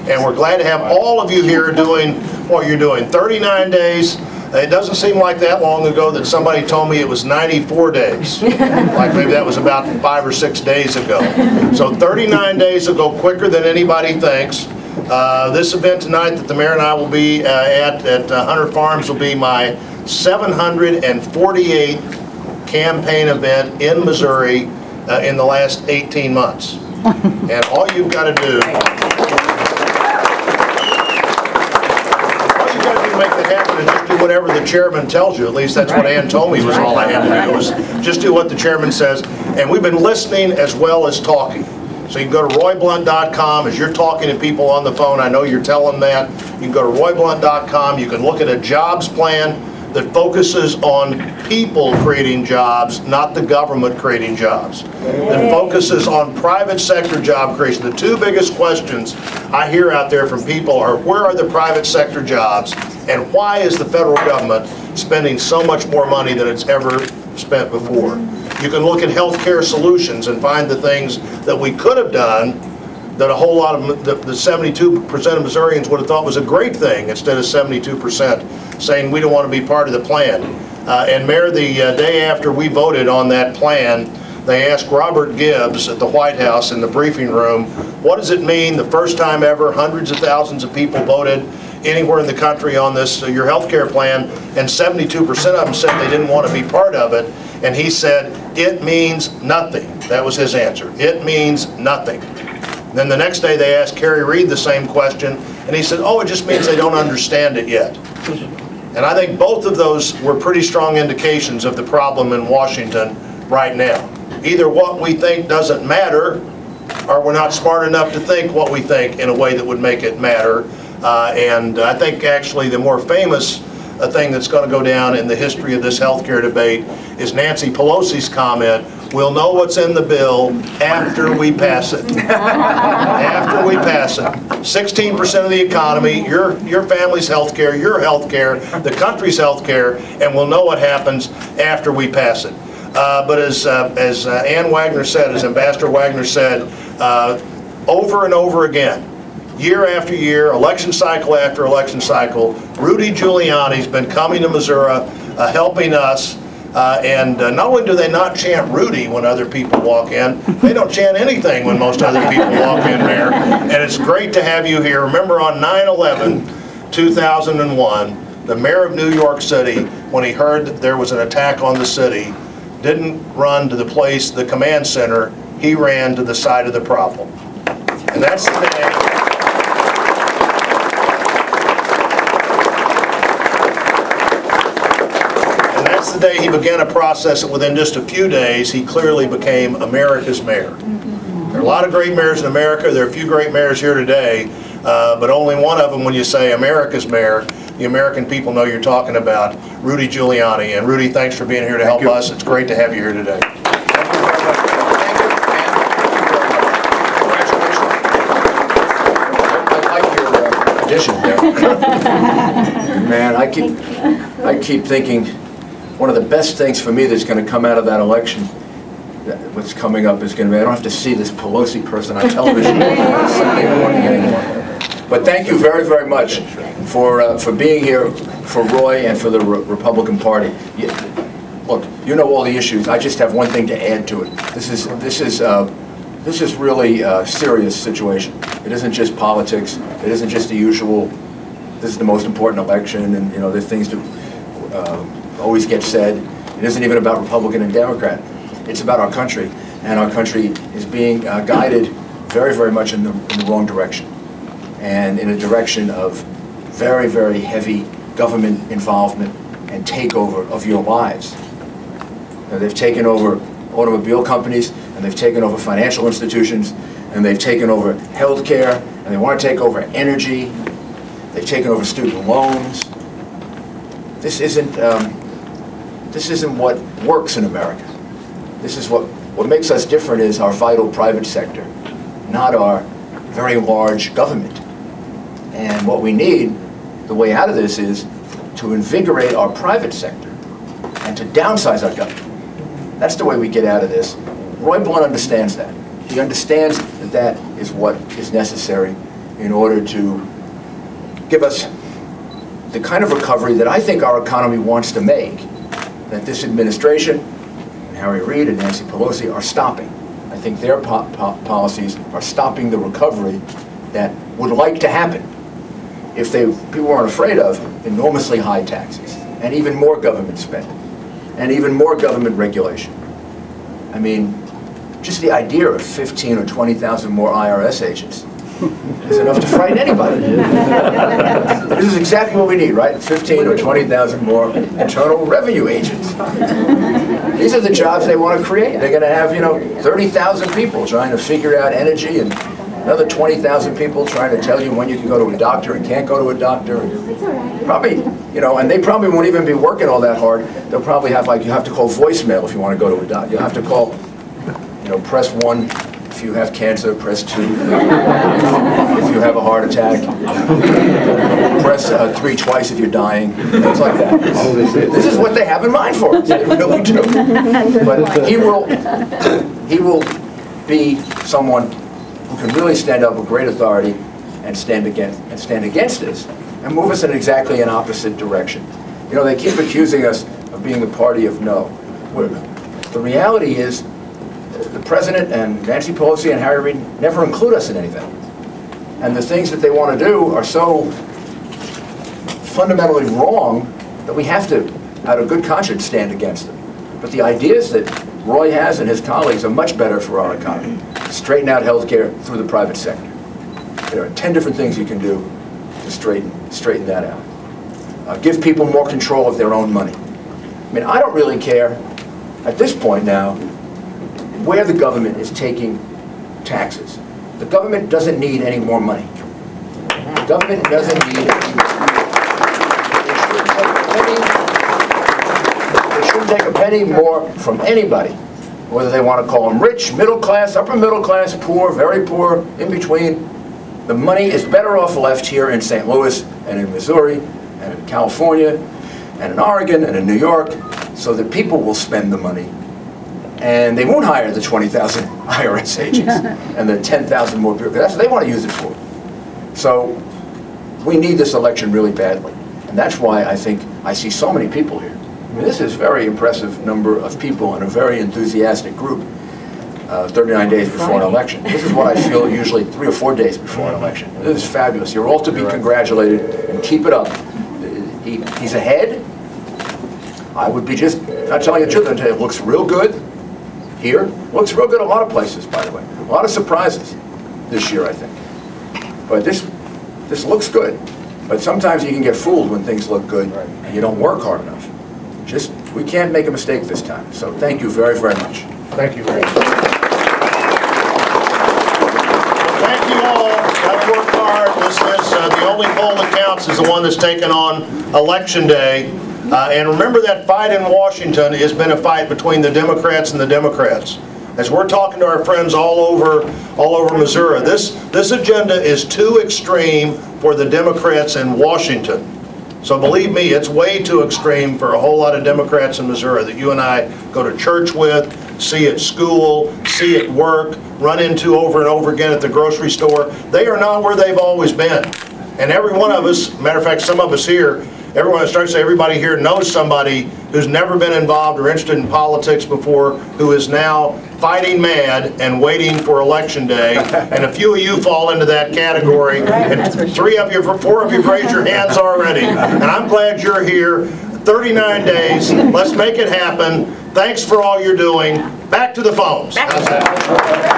And we're glad to have all of you here doing what you're doing. 39 days. It doesn't seem like that long ago that somebody told me it was 94 days. Like maybe that was about 5 or 6 days ago. So 39 days will go quicker than anybody thinks. This event tonight that the mayor and I will be at Hunter Farms will be my 748th campaign event in Missouri in the last 18 months. And all you've got to do to make that happen is just do whatever the chairman tells you. At least that's what Ann told me was all I had to do, was just do what the chairman says. And we've been listening as well as talking. So you can go to royblunt.com. As you're talking to people on the phone, I know you're telling that. You can go to royblunt.com. You can look at a jobs plan that focuses on people creating jobs, not the government creating jobs. That focuses on private sector job creation. The two biggest questions I hear out there from people are, where are the private sector jobs, and why is the federal government spending so much more money than it's ever spent before? You can look at healthcare solutions and find the things that we could have done that a whole lot of the 72% of Missourians would have thought was a great thing, instead of 72% saying we don't want to be part of the plan. And Mayor, the day after we voted on that plan, they asked Robert Gibbs at the White House in the briefing room, what does it mean the first time ever hundreds of thousands of people voted anywhere in the country on this, your health care plan, and 72% of them said they didn't want to be part of it. And he said, it means nothing. That was his answer. It means nothing. Then the next day they asked Kerry Reed the same question, and he said, oh, it just means they don't understand it yet. And I think both of those were pretty strong indications of the problem in Washington right now. Either what we think doesn't matter, or we're not smart enough to think what we think in a way that would make it matter. And I think actually the more famous thing that's going to go down in the history of this healthcare debate is Nancy Pelosi's comment, we'll know what's in the bill after we pass it. After we pass it. 16% of the economy, your family's health care, your health care, the country's health care, and we'll know what happens after we pass it. But as Ann Wagner said, as Ambassador Wagner said, over and over again, year after year, election cycle after election cycle, Rudy Giuliani's been coming to Missouri, helping us. And not only do they not chant Rudy when other people walk in, they don't chant anything when most other people walk in there. And it's great to have you here. Remember on 9/11/2001, the mayor of New York City, when he heard that there was an attack on the city, didn't run to the place, the command center, he ran to the side of the problem. And that's the day. The day he began a process that within just a few days he clearly became America's mayor. There are a lot of great mayors in America. There are a few great mayors here today, but only one of them, when you say America's mayor, the American people know you're talking about Rudy Giuliani. And Rudy, thanks for being here to help us. It's great to have you here today. Man, I keep thinking one of the best things for me that's going to come out of that election, what's coming up, is going to be, I don't have to see this Pelosi person on television Sunday morning anymore. But thank you very, very much for being here, for Roy and for the Republican Party. Look, you know all the issues. I just have one thing to add to it. This is really a serious situation. It isn't just politics. It isn't just the usual. This is the most important election, and there's things to always get said. It isn't even about Republican and Democrat. It's about our country, and our country is being guided very, very much in the wrong direction, and in a direction of very, very heavy government involvement and takeover of your lives. Now, they've taken over automobile companies, and they've taken over financial institutions, and they've taken over health care, and they want to take over energy. They've taken over student loans. This isn't what works in America. This is what makes us different is our vital private sector, not our very large government. And what we need, the way out of this, is to invigorate our private sector and to downsize our government. That's the way we get out of this. Roy Blunt understands that. He understands that that is what is necessary, in order to give us the kind of recovery that I think our economy wants to make, that this administration, and Harry Reid and Nancy Pelosi, are stopping. I think their policies are stopping the recovery that would like to happen if people weren't afraid of enormously high taxes, and even more government spending, and even more government regulation. I mean, just the idea of 15 or 20,000 more IRS agents is enough to frighten anybody. This is exactly what we need, right? 15 or 20,000 more internal revenue agents. These are the jobs they want to create. They're going to have, 30,000 people trying to figure out energy, and another 20,000 people trying to tell you when you can go to a doctor and can't go to a doctor. Probably, and they probably won't even be working all that hard. They'll probably have, you have to call voicemail if you want to go to a doctor. You'll have to call, press 1 if you have cancer, press 2 if you have a heart attack, press 3 twice if you're dying, things like that. This is what they have in mind for us. They really do. But he will be someone who can really stand up with great authority and stand against this and move us in exactly an opposite direction. They keep accusing us of being the party of no. The reality is the President and Nancy Pelosi and Harry Reid never include us in anything. And the things that they want to do are so fundamentally wrong that we have to, out of good conscience, stand against them. But the ideas that Roy has and his colleagues are much better for our economy. Straighten out healthcare through the private sector. There are 10 different things you can do to straighten that out. Give people more control of their own money. I mean, I don't really care at this point now where the government is taking taxes. The government doesn't need any more money. The government doesn't need any more money. They shouldn't take a penny more from anybody, whether they want to call them rich, middle class, upper middle class, poor, very poor, in between. The money is better off left here in St. Louis and in Missouri and in California and in Oregon and in New York, so that people will spend the money and they won't hire the 20,000 IRS agents and the 10,000 more bureaucrats. That's what they want to use it for. So we need this election really badly. And that's why I think I see so many people here. I mean, this is a very impressive number of people and a very enthusiastic group 39 days before an election. This is what I feel usually 3 or 4 days before an election. This is fabulous. You're all to be congratulated, and keep it up. He's ahead. I would be just not telling the truth. I'd tell you, it looks real good here. Looks real good a lot of places, by the way. A lot of surprises this year, I think. But this looks good. But sometimes you can get fooled when things look good and you don't work hard enough. We can't make a mistake this time. So thank you very, very much. Thank you very much. Thank you all. I've worked hard. This is the only poll that counts is the one that's taken on Election Day. And remember that fight in Washington has been a fight between the Democrats and the Democrats. As we're talking to our friends all over Missouri, this agenda is too extreme for the Democrats in Washington. So believe me, it's way too extreme for a whole lot of Democrats in Missouri that you and I go to church with, see at school, see at work, run into over and over again at the grocery store. They are not where they've always been. And every one of us, matter of fact, some of us here, everyone starts to say everybody here knows somebody who's never been involved or interested in politics before, who is now fighting mad and waiting for Election Day. And a few of you fall into that category. And 4 of you raised your hands already. And I'm glad you're here. 39 days. Let's make it happen. Thanks for all you're doing. Back to the phones. How's that?